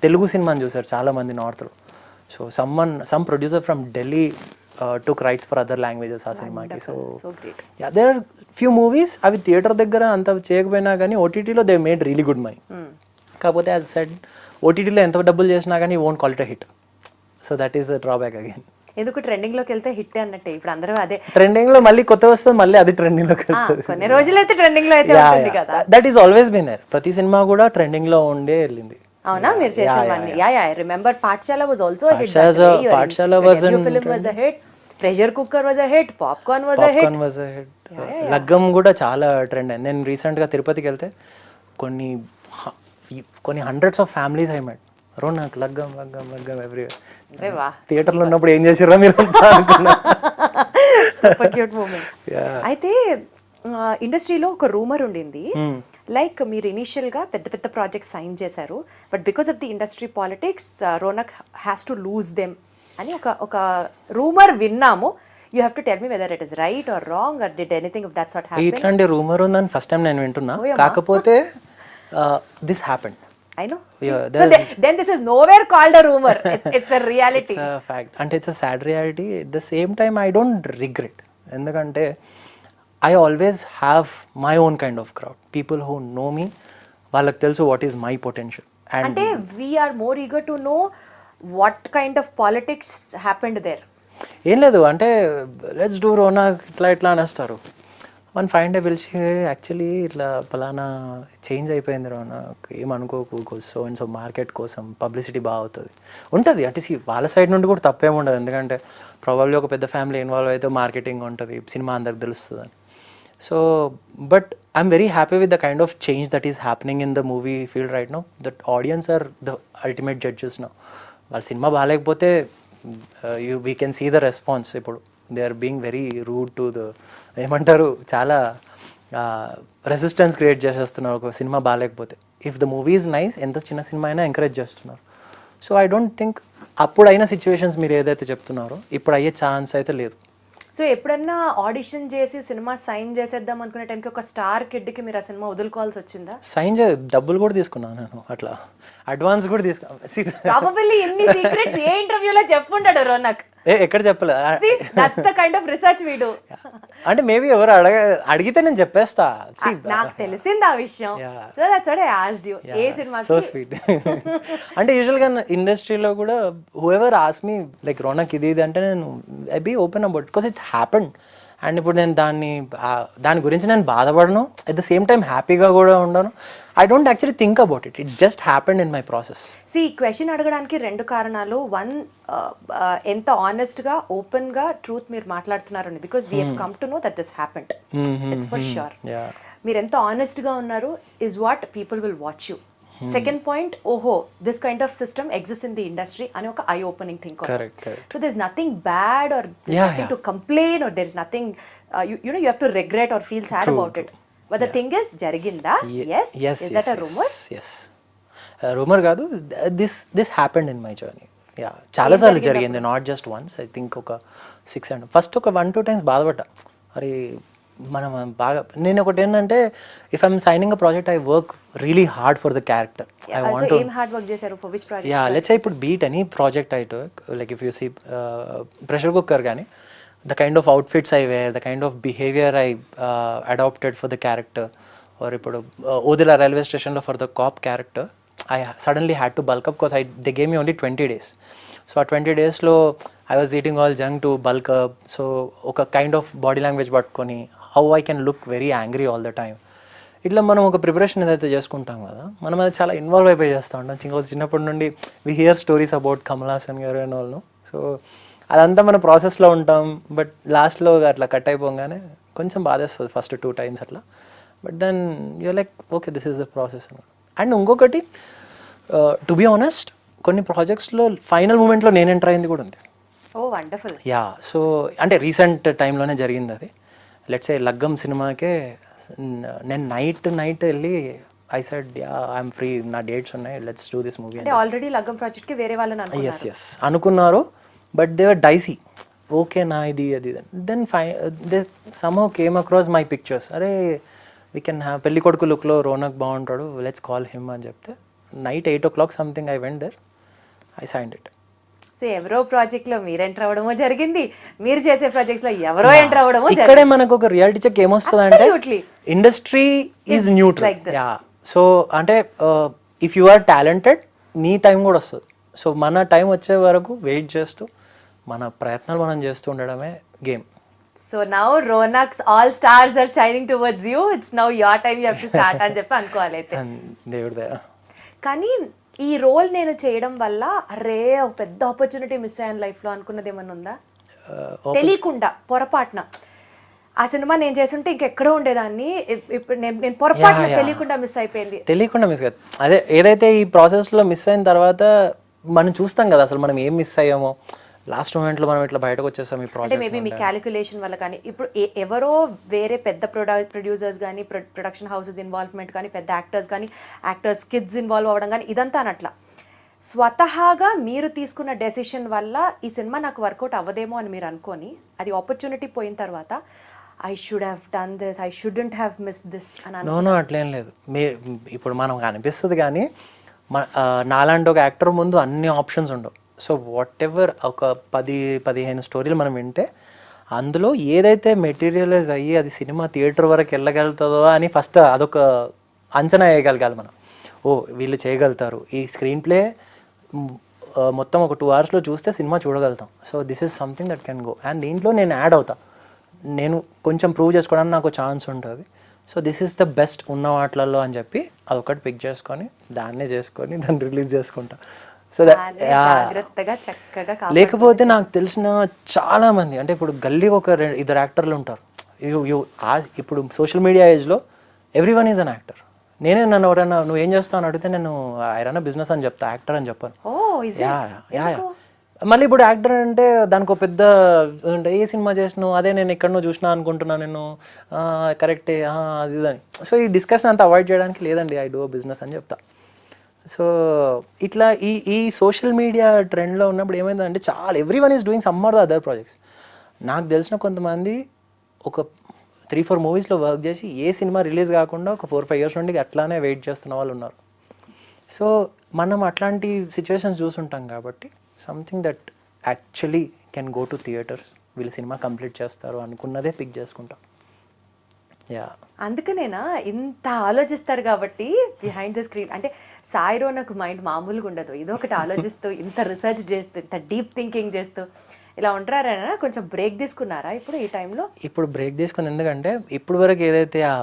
తెలుగు సినిమాని చూసారు చాలామంది నార్త్లో. So some producer from Delhi took rights for other languages ఆ సినిమాకి. So there are few movies అవి థియేటర్ దగ్గర అంత చేయకపోయినా కానీ ఓటీటీలో they made really good money. కాకపోతే యాజ్ సెడ్ ఓటీటీలో ఎంత డబ్బులు చేసినా కానీ won't call it a hit. So that is drawback again. ఎందుకు ట్రెండింగ్లోకి వెళ్తే హిట్ అన్నట్టే ఇప్పుడు అందరూ అదే ట్రెండింగ్లో మళ్ళీ కొత్త వస్తుంది, మళ్ళీ అది ట్రెండింగ్లోకి వెళ్తుంది. కొన్ని రోజులైతే ట్రెండింగ్లో అయితే ఉంటుంది కదా. That is always been there. ప్రతి సినిమా కూడా ట్రెండింగ్లో ఉండే వెళ్ళింది. అవునా? మీరు చేసేవాన్ని. I remember Paathshala was also a hit. పాఠశాల was a film was a hit. Pressure cooker was a hit. Popcorn was a hit. లగ్గం కూడా చాలా ట్రెండ్ అయింది. నేను రీసెంట్గా తిరుపతికి వెళ్తే కొన్ని hundreds of families I met. Ronak లగ్గం లగ్గం లగ్గం ఎవ్రీవేర్. థియేటర్లో ఉన్నప్పుడు ఏం చేసారా మీరు అనుకున్నా. Super cute moment. అయితే ఇండస్ట్రీలో ఒక రూమర్ ఉండింది, లైక్ మీరు ఇనీషియల్గా పెద్ద పెద్ద ప్రాజెక్ట్స్ సైన్ చేశారు, but because of the industry politics Ronak has to lose them అని ఒక రూమర్ విన్నాము. You have to tell me whether it is right are wrong or did anything of that sort happen? ఇట్లాంటి rumour ఉందని first time నేను వింటున్నా. కాకపోతే this happened. I know. So then this is nowhere called a rumor. It's a reality. It's a fact. And it's a sad reality. At the same time, I don't regret. Endukante I always have my own kind of crowd. People who know me, వాళ్ళకి తెలుసు what is my potential. And we are more eager to know what kind of politics happened there. ఏం లేదు అంటే let's do రోనా ఇట్లా అనేస్తారు. One fine day పిలిచి actually ఇట్లా పలానా చేంజ్ అయిపోయింది రోనా, ఏమనుకోకు, సో అండ్ సో మార్కెట్ కోసం పబ్లిసిటీ బాగా అవుతుంది ఉంటుంది. అంటే వాళ్ళ సైడ్ నుండి కూడా తప్పేముండదు. ఎందుకంటే ప్రాబబ్లీ ఒక పెద్ద ఫ్యామిలీ ఇన్వాల్వ్ అయితే మార్కెటింగ్ ఉంటుంది, సినిమా అందరికి తెలుస్తుంది అని. So but I'm very happy with the kind of change that is happening in the movie field right now. That audience are the ultimate judges now. వాళ్ళ సినిమా బాగాలేకపోతే we can see the response. ఇప్పుడు they are being very rude to the ఏమంటారు, చాలా resistance create చేసేస్తున్నారు ఒక సినిమా బాగాలేకపోతే. If the movie is nice, ఎంత చిన్న సినిమా అయినా ఎంకరేజ్ చేస్తున్నారు. సో ఐ డోంట్ థింక్ అప్పుడైన సిచ్యువేషన్స్ మీరు ఏదైతే చెప్తున్నారో ఇప్పుడు అయ్యే ఛాన్స్ అయితే లేదు. సో ఎప్పుడన్నా ఆడిషన్ చేసి సినిమా సైన్ చేసేద్దాం అనుకునే టైంకి ఒక స్టార్ కిడ్కి మీరు ఆ సినిమా వదులుకోవాల్సి వచ్చిందా? డబ్బులు కూడా తీసుకున్నాను నేను, అట్లా అడ్వాన్స్ కూడా తీసుకున్నాను. ప్రాబబిల్లీ ఎన్ని సీక్రెట్స్ ఏ ఇంటర్వ్యూలో చెప్పుంటాడు రోనక్. ఎక్కడ చెప్పలేదు. That's the kind of research we do. అంటే మేబీ ఎవరు అడిగితే నేను చెప్పేస్తా. నాకు తెలిసింది ఆ విషయం. So that's what I asked you. ఏ సినిమా? So sweet. అంటే యూజువల్గా ఇండస్ట్రీలో కూడా whoever ask me like Ronak ఇది అంటే నేను I be open about because it happened. And ఇప్పుడు నేను దాని గురించి నేను బాధపడను, అట్ ద సేమ్ టైం హ్యాపీగా కూడా ఉండను. I don't actually think about it, it's just happened in my process. సి క్వశ్చన్ అడగడానికి రెండు కారణాలు. వన్, ఎంత ఆనెస్ట్గా ఓపెన్గా ట్రూత్ మీరు మాట్లాడుతున్నారని, because we have come to know that this happened. It's for sure. మీరు ఎంత ఆనెస్ట్గా ఉన్నారు is what people will watch you. Second point, ఓహో this kind of system exist in the industry అని ఒక I opening thing. So there is nothing bad or nothing to complain or there is nothing you know you have to regret or feel sad about it. But the thing is జరిగిందా? yes. Is that a rumor? Yes. Rumour కాదు, this happened in my journey. Yeah, చాలాసార్లు జరిగింది, not just once. I think ఒక 6 and first ఒక 1-2 times బాధపడ్డా. అరే మనం బాగా, నేను ఒకటి ఏంటంటే if I'm signing a project I work really hard for the character. I want to. ఏం హార్డ్ వర్క్ చేశారు? For which project? Yeah, let's say ఇప్పుడు beat any project I took, like if you see Pressure Cooker కానీ, the kind of outfits I wear, the kind of behavior I adopted for the character, or ఇప్పుడు Odela railway స్టేషన్లో for the cop character I suddenly had to bulk up because they gave me only 20 days. So ఆ 20 daysలో I was eating all junk to bulk up. So ఒక kind of body language పట్టుకొని how I can look very angry all the time. ఇట్లా మనం ఒక preparation ఏదైతే చేసుకుంటాం కదా, మనం అది చాలా ఇన్వాల్వ్ అయిపోయి చేస్తూ ఉంటాం. చిన్నప్పటి నుండి we hear stories about Kamal Haasan garu and వాళ్ళు. సో అదంతా మన ప్రాసెస్లో ఉంటాం. బట్ లాస్ట్లో అట్లా కట్ అయిపోగానే కొంచెం బాధేస్తుంది ఫస్ట్ 2 times అట్లా. But then you're like okay this is the process. And ఇంకొకటి టు బీ ఆనెస్ట్, కొన్ని ప్రాజెక్ట్స్లో ఫైనల్ మూమెంట్లో నేను ఎంటర్ అయింది కూడా ఉంది. Oh wonderful. యా, సో అంటే రీసెంట్ టైంలోనే జరిగింది అది. లెట్స్ ఏ లగ్గం సినిమాకే నేను నైట్ వెళ్ళి I said yeah I'm free, నా డేట్స్ ఉన్నాయి, లెట్స్ డూ దిస్ మూవీ. అంటే ఆల్రెడీ లగ్గం ప్రాజెక్ట్కి వేరే వాళ్ళని ఎస్ అనుకున్నారు, but they were dicey. Okay నా ఇది అది then they somehow came across my pictures. అరే వీ కెన్ హ్యావ్ పెళ్లి కొడుకు లుక్లో రోనక్ బాగుంటాడు, లెట్స్ కాల్ హిమ్ అని చెప్తే night 8 o'clock something I went there, I signed it. So ఎవరో ప్రాజెక్ట్లో మీరు ఎంటర్ అవ్వడమో జరిగింది, మీరు చేసే ప్రాజెక్ట్స్లో ఎవరో ఎంటర్ అవ్వడమో. ఇక్కడే మనకు ఒక రియాలిటీ చెక్ ఏమొస్తుంది అంటే industry is neutral. Yeah, so అంటే ఇఫ్ యు ఆర్ టాలెంటెడ్ నీ టైం కూడా వస్తుంది. సో మన టైం వచ్చే వరకు వెయిట్ చేస్తూ మన ప్రయత్నాలు మనం చేస్తూ ఉండడమే game. So now Ronak's all stars are shining towards you, it's now your time, you have to start అని చెప్పి అనుకోవాలి అయితే. దేవుడి. కానీ ఈ రోల్ నేను చేయడం వల్ల అరే ఒక పెద్ద ఆపర్చునిటీ మిస్ అయ్యాను లైఫ్లో అనుకున్నది ఏమన్నా ఉందా? తెలియకుండా పొరపాటున ఆ సినిమా నేను చేస్తుంటే ఇంకెక్కడో ఉండేదాన్ని, ఇప్పుడు నేను పొరపాటున తెలియకుండా మిస్ అయిపోయింది. తెలియకుండా మిస్ కాదు, అదే ఏదైతే ఈ ప్రాసెస్లో మిస్ అయిన తర్వాత మనం చూస్తాం కదా అసలు మనం ఏం మిస్ అయ్యామో. లాస్ట్ మూమెంట్లో మనం ఇట్లా బయటకు వచ్చేసాం ఈ ప్రాజెక్ట్. మేబీ మీ క్యాలిక్యులేషన్ వల్ల కానీ, ఇప్పుడు ఎవరో వేరే పెద్ద ప్రొడ్యూసర్స్ కానీ, ప్రొడక్షన్ హౌసెస్ ఇన్వాల్వ్మెంట్ కానీ, పెద్ద యాక్టర్స్ కానీ, యాక్టర్స్ కిడ్స్ ఇన్వాల్వ్ అవ్వడం కానీ, ఇదంతా అనట్లా స్వతహాగా మీరు తీసుకున్న డెసిషన్ వల్ల ఈ సినిమా నాకు వర్కౌట్ అవ్వదేమో అని మీరు అనుకొని అది ఆపర్చునిటీ పోయిన తర్వాత I should have done this, I shouldn't have miss this అని. నో అట్లేం లేదు. ఇప్పుడు మనకు అనిపిస్తుంది కానీ నాలాంటి ఒక యాక్టర్ ముందు అన్ని ఆప్షన్స్ ఉండవు. సో వాట్ ఎవర్ ఒక 10-15 స్టోరీలు మనం వింటే అందులో ఏదైతే మెటీరియలైజ్ అయ్యి అది సినిమా థియేటర్ వరకు వెళ్ళగలుగుతుందో అని ఫస్ట్ అదొక అంచనా వేయగలగాలి మనం. ఓ వీళ్ళు చేయగలుగుతారు, ఈ స్క్రీన్ ప్లే మొత్తం ఒక 2 hours చూస్తే సినిమా చూడగలుగుతాం. So this is something that can go. And దీంట్లో నేను యాడ్ అవుతా, నేను కొంచెం ప్రూవ్ చేసుకోవడానికి నాకు ఛాన్స్ ఉంటుంది. So this is the best ఉన్న వాటిలలో అని చెప్పి అదొకటి పిక్ చేసుకొని దాన్నే చేసుకొని దాన్ని రిలీజ్ చేసుకుంటా. సో జాగ్రత్తగా చక్కగా. లేకపోతే నాకు తెలిసిన చాలా మంది అంటే ఇప్పుడు గల్లీకి ఒక 2 యాక్టర్లు ఉంటారు. ఇప్పుడు సోషల్ మీడియా ఏజ్లో ఎవ్రీవన్ ఈజ్ అన్ యాక్టర్. నేనే నన్ను ఎవరైనా నువ్వు ఏం చేస్తావు అని అడిగితే నేను ఐరన్నా బిజినెస్ అని చెప్తా, యాక్టర్ అని చెప్పాను. మళ్ళీ ఇప్పుడు యాక్టర్ అంటే దానికి ఒక పెద్ద అంటే ఏ సినిమా చేసినావు, అదే నేను ఎక్కడనో చూసినా అనుకుంటున్నాను నేను, కరెక్టే అది అని. సో ఈ డిస్కషన్ అంతా అవాయిడ్ చేయడానికి లేదండి, ఐ డూ బిజినెస్ అని చెప్తా. సో ఇట్లా ఈ సోషల్ మీడియా ట్రెండ్లో ఉన్నప్పుడు ఏమైందంటే చాలా everyone is doing some or the other projects. నాకు తెలిసిన కొంతమంది ఒక 3-4 మూవీస్లో వర్క్ చేసి ఏ సినిమా రిలీజ్ కాకుండా ఒక 4-5 years నుండి అట్లానే వెయిట్ చేస్తున్న వాళ్ళు ఉన్నారు. సో మనం అట్లాంటి సిచ్యువేషన్స్ చూసుంటాం కాబట్టి something that actually can go to theatres, వీళ్ళు సినిమా కంప్లీట్ చేస్తారు అనుకున్నదే పిక్ చేసుకుంటాం. యా, అందుకనేనా ఇంత ఆలోచిస్తారు కాబట్టి బిహైండ్ ద స్క్రీన్. అంటే సాయి రోనక్ మైండ్ మామూలుగా ఉండదు, ఇదొకటి ఆలోచిస్తూ ఇంత రీసెర్చ్ చేస్తూ ఇంత డీప్ థింకింగ్ చేస్తూ ఇలా ఉంటారా? కొంచెం బ్రేక్ తీసుకున్నారా ఇప్పుడు ఈ టైంలో? ఇప్పుడు బ్రేక్ తీసుకుని, ఎందుకంటే ఇప్పుడు వరకు ఏదైతే ఆ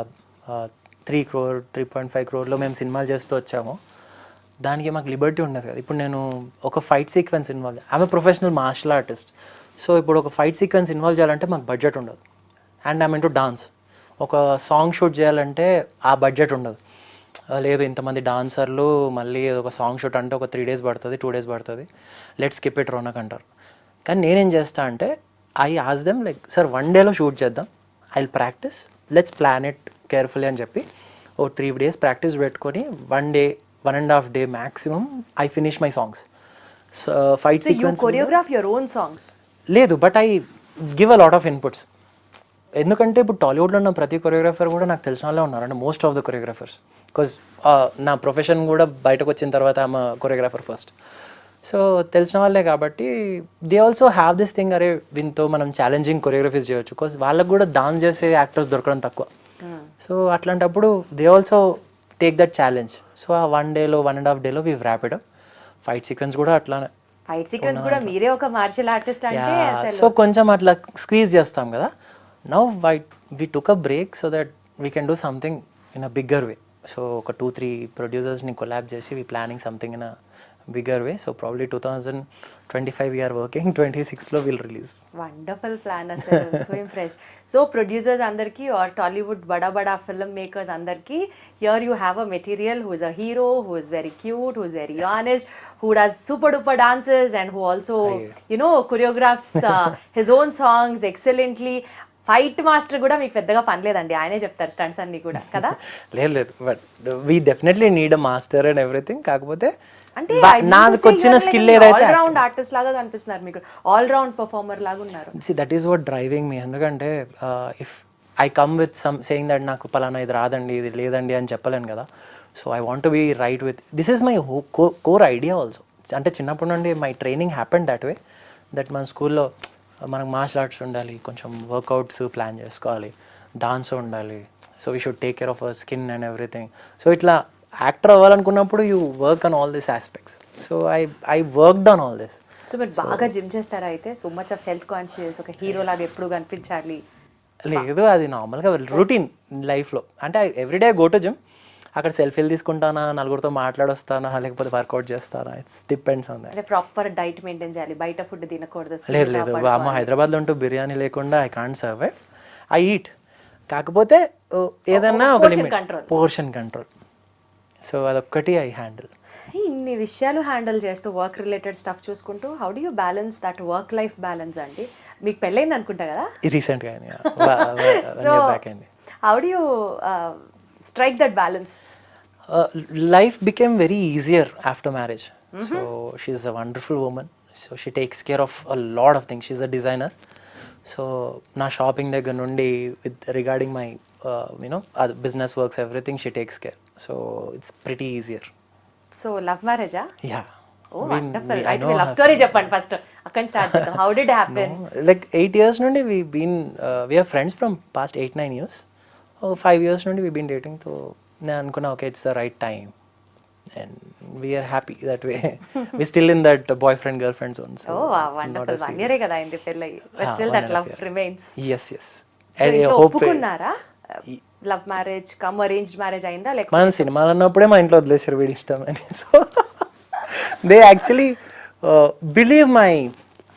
3 crore 3.5 crore మేము సినిమాలు చేస్తూ వచ్చామో దానికి మాకు లిబర్టీ ఉండదు కదా. ఇప్పుడు నేను ఒక fight sequence involve, I'm professional martial artist. So ఇప్పుడు ఒక ఫైట్ సీక్వెన్స్ ఇన్వాల్వ్ చేయాలంటే మాకు బడ్జెట్ ఉండదు. And I'm into dance. ఒక సాంగ్ షూట్ చేయాలంటే ఆ బడ్జెట్ ఉండదు. లేదు ఇంతమంది డాన్సర్లు మళ్ళీ ఒక సాంగ్ షూట్ అంటే ఒక 3 days పడుతుంది, 2 days పడుతుంది, లెట్స్ స్కిప్ ఇట్ రోనక్ అంటారు. కానీ నేనేం చేస్తా అంటే I ask them like sir 1 day shoot చేద్దాం, I will practise, let's plan it carefully అని చెప్పి ఓ 3 days ప్రాక్టీస్ పెట్టుకొని 1 day 1.5 day maximum I finish my songs. So fight sequence. You choreograph your own songs? లేదు, but I give a lot of inputs. ఎందుకంటే ఇప్పుడు టాలీవుడ్లో ఉన్న ప్రతి choreographer కూడా నాకు తెలిసిన వాళ్ళే ఉన్నారు, అంటే most of the choreographers. Because నా ప్రొఫెషన్ కూడా బయటకు వచ్చిన తర్వాత ఆమె కొరియోగ్రాఫర్ ఫస్ట్. సో తెలిసిన వాళ్ళే కాబట్టి they also have this thing, అరే వీళ్ళతో మనం ఛాలెంజింగ్ కొరియోగ్రఫీస్ చేయొచ్చు. బికాజ్ వాళ్ళకు కూడా డాన్స్ చేసే యాక్టర్స్ దొరకడం తక్కువ. సో అట్లాంటప్పుడు they also take that challenge. So ఆ 1 డేలో 1.5 డేలో we wrap it up. Fight sequence కూడా అట్లానే. ఫైట్ సీక్వెన్స్ కూడా మీరే ఒక మార్షల్ ఆర్టిస్ట్ అంటే అసలు. సో కొంచెం అట్లా స్క్వీజ్ చేస్తాం కదా. Now we took a break so that we can do something in a bigger way. So ఒక 2-3 ప్రొడ్యూసర్స్ని కొలాబ్ చేసి we planning something in a bigger way. So probably 2025 we're working, 26లో విల్ రిలీజ్. వండర్ఫుల్ ప్లాన్ అసలు. So impressed. So producers అందరికీ or Tollywood బడా బడా film makers అందరికీ here you have a material who is a hero, who is very cute, who is very honest, who does super duper dances and who also choreographs his own songs excellently. Fight master కూడా మీకు పెద్దగా పనిలేదండి, ఆయనే చెప్తారు stunts అన్ని కూడా కదా. లేదు but we definitely need a master and everything. కాకపోతే అంటే నాకు వచ్చిన స్కిల్ ఏదైతే ఆల్ రౌండ్ ఆర్టిస్ట్ లాగా కనిపిస్తున్నారు, మీకు ఆల్ రౌండ్ పర్ఫార్మర్ లాగా ఉన్నారు. దట్ ఈస్ వాట్ డ్రైవింగ్ మీ. ఎందుకంటే if I come with some saying that నాకు పలానా ఇది రాదండి, ఇది లేదండి అని చెప్పలేను కదా. So I want be right with this is my core idea also. అంటే చిన్నప్పటి నుండి my training happen that way, that మన స్కూల్లో మనకు మార్షల్ ఆర్ట్స్ ఉండాలి, కొంచెం వర్కౌట్స్ ప్లాన్ చేసుకోవాలి, డాన్స్ ఉండాలి. So we should take care of our skin and everything. So ఇట్లా యాక్టర్ అవ్వాలనుకున్నప్పుడు you work on all this aspects. So I worked on all this. So మీరు బాగా జిమ్ చేస్తారా అయితే? So much of health conscious, ఒక hero లాగా ఎప్పుడు కనిపించాలి? లేదు, అది నార్మల్గా రొటీన్ లైఫ్లో. అంటే ఎవ్రీడే గో టు జిమ్. అక్కడ సెల్ఫీలు తీసుకుంటానా, నలుగురితో మాట్లాడొస్తానా, లేకపోతే వర్కౌట్ చేస్తానా, ఇట్స్ డిపెండ్స్ ఆన్ దట్. అంటే ప్రాపర్ డైట్ మెయింటైన్ చేయాలి, బయట ఫుడ్ తినకూడదు. లేదు అమ్మ హైదరాబాద్లో ఉంటూ బిర్యానీ లేకుండా I can't survive. I eat, కాకపోతే ఏదన్నా ఒక లిమిట్, పోర్షన్ కంట్రోల్. సో అదొక్కటి ఐ హ్యాండిల్. ఇన్ని విషయాలు హ్యాండిల్ చేస్తూ వర్క్ రిలేటెడ్ స్టఫ్ చూసుకుంటూ how do you balance that work life balance అండి? మీకు పెళ్ళైంది అనుకుంటా కదా రీసెంట్గా అయింది. How do you strike that balance? Life became very easier after marriage. So she's a wonderful woman. So she takes care of a lot of things. She's a designer. So na shopping దగ్గర నుండి with regarding my business works, everything she takes care. So it's pretty easier. So love marriage ah? Yeah. Oh wonderful. I think love story చెప్పండి first. అక్కడ start చేద్దాం. How did it happen? Like 8 years నుండి we are friends from past 8-9 years. 5 years నుండి we been dating. So నేను అనుకున్నా okay it's the right time and we are happy that way. We still in that boyfriend girlfriend zone. So wonderful. 1 year కదా అయింది పెళ్ళై, but still that love remains. yes and hope ఒప్పుకున్నారా? Love marriage come arranged marriage అయిందా? లేక మనం సినిమాలు అన్నప్పుడే మా ఇంట్లో వదిలేసారు వీడి ఇష్టం అని. So they actually believe my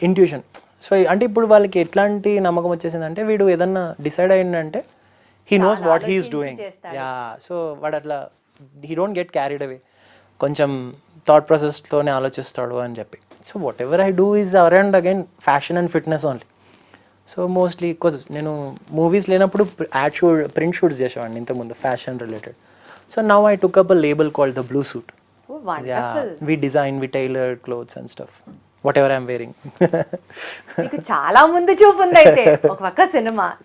intuition. So అంటే ఇప్పుడు వాళ్ళకి ఎట్లాంటి నమ్మకం వచ్చేసిందంటే వీడు ఏదన్నా decide అయ్యిందంటే he knows what he is doing. Yeah, so వాడు అట్లా he don't get carried away. కొంచెం థాట్ ప్రాసెస్తోనే ఆలోచిస్తాడు అని చెప్పి. So whatever I do is around again fashion and fitness only. So mostly because నేను మూవీస్ లేనప్పుడు print shoots చేసేవాడిని ఇంతకుముందు fashion related. So now I took up a label called the Blue Suit. We design, we tailor clothes and stuff whatever I'm wearing. మీకు చాలా ముందు చూపు ఉంది అయితే. ఒక పక్క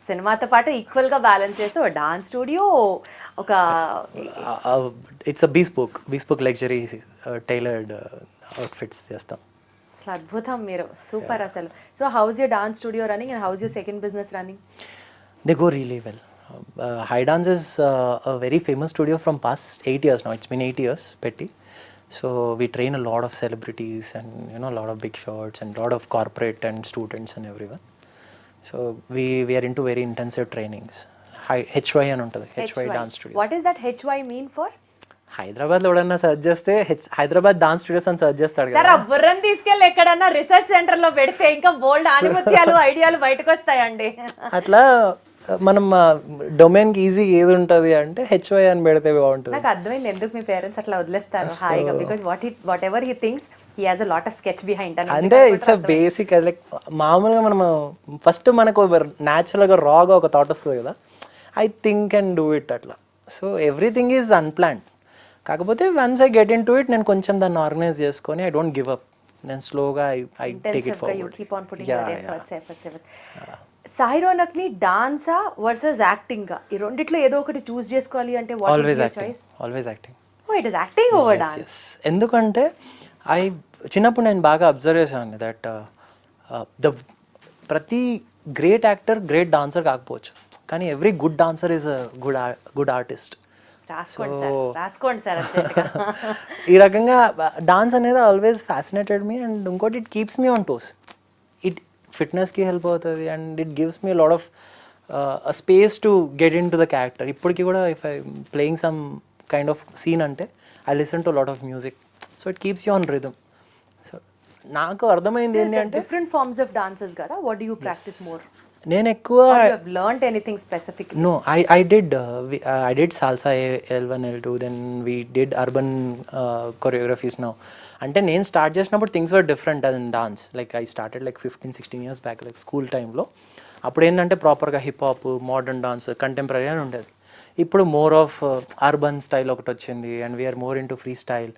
సినిమాతో పాటు ఈక్వల్ గా బ్యాలెన్స్ చేస్తూ డాన్స్ స్టూడియో, ఒక it's a bespoke luxury tailored outfits చేస్తాం. అసలు అద్భుతం మీరు, సూపర్ అసలు. So how's your dance studio running and how's your second business running? They go really well. High Dance is a very famous studio from past 8 years now. It's been 8 years petti. So we train a lot of celebrities and a lot of big shots and a lot of corporate and students and everyone. So we are into very intensive trainings. HY అని ఉంటుంది, HY Dance Studios. What does that HY mean for? హైదరాబాద్లో ఎవడన్నా search చేస్తే Hyderabad dance studios అని search చేస్తాడు కదా. బుర్రని తీసుకెళ్ళి ఎక్కడన్నా రీసెర్చ్ సెంటర్ లో పెడితే ఇంకా బోల్డ్ అనుమత్యాలు ఐడియాలు బయటకు వస్తాయండి. అట్లా మనం డొమైన్కి ఈజీ ఏది ఉంటుంది అంటే HY అని పెడితే బాగుంటుంది. నాకు అర్థమైంది ఎందుకు మీ పేరెంట్స్ అట్లా వదిలేస్తారు హాయిగా, because what ever he thinks he has a lot of sketch behind. అంటే ఇట్స్ అ బేసిక్ లైక్ మామూలుగా మనం ఫస్ట్ మనకు న్యాచురల్గా రాగా ఒక థాట్ వస్తుంది కదా, I think and do it అట్లా. So everything is unplanned. కాకపోతే once I get into it నేను కొంచెం దాన్ని ఆర్గనైజ్ చేసుకొని ఐ డోంట్ గివ్ అప్, నేను స్లోగా I take it forward. Sai Ronak ని డాన్సా వర్సెస్ యాక్టింగ్ ఈ రెండిట్లో ఏదో ఒకటి చూస్ చేసుకోవాలి అంటే always acting. Oh it is acting over dance. ఎందుకంటే చిన్నప్పుడు నేను బాగా అబ్జర్వ్ చేశాను దట్ ప్రతి గ్రేట్ యాక్టర్ గ్రేట్ డాన్సర్ కాకపోవచ్చు, కానీ every good dancer is a good artist. రాసుకోండి సార్ అర్జెంట్గా. ఈ రకంగా డాన్స్ అనేది ఆల్వేస్ ఫ్యాసినేటెడ్ మీ, అండ్ ఇంకోటి it keeps me on toes. It ఫిట్నెస్కి హెల్ప్ అవుతుంది, and it gives me lot of space to get into the character. ఇప్పటికీ కూడా if I playing some kind of scene అంటే I listen to lot of music, so it keeps you on rhythm. So నాకు అర్థమైంది ఏంటి అంటే different forms of dances కదా, what do you practice more? నేను ఎక్కువ learned anything specific? No, I did salsa L1 L2, then we did urban choreographies now. అంటే నేను start చేసినప్పుడు things were different on dance. Like I started like 15-16 years back, like school టైంలో. అప్పుడు ఏంటంటే ప్రాపర్గా hip hop, modern dance, contemporary అని ఉండేది. ఇప్పుడు మోర్ ఆఫ్ అర్బన్ స్టైల్ ఒకటి వచ్చింది, and we're more into free style.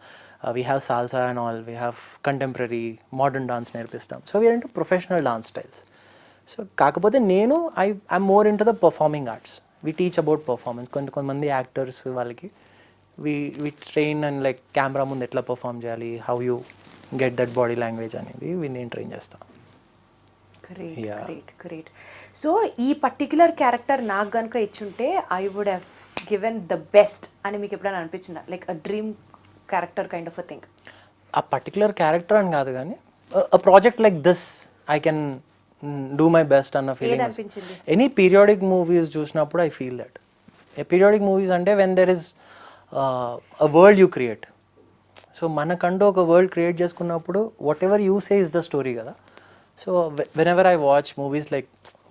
We have salsa and all, we have contemporary, modern dance నేర్పిస్తాం. So we're into professional dance styles. So కాకపోతే నేను I'm more into the performing arts. We teach about performance. కొంతమంది actors వాళ్ళకి we train and like camera ముందు ఎట్లా perform చేయాలి, how you get that body language అనేది నేను train చేస్తాను. గ్రేట్. సో ఈ పర్టిక్యులర్ క్యారెక్టర్ నాకు కనుక ఇచ్చుంటే I would have given the best అని మీకు ఎప్పుడైనా అనిపించిందా? Like a dream character kind of a thing. ఆ పర్టికులర్ క్యారెక్టర్ అని కాదు, కానీ a project like this I can do my best అన్న ఫీలింగ్. ఎనీ పీరియాడిక్ మూవీస్ చూసినప్పుడు I feel that. Periodic movies అంటే when there is a world you create. So మనకంటూ ఒక world create చేసుకున్నప్పుడు whatever you say is the story కదా. So whenever I watch movies like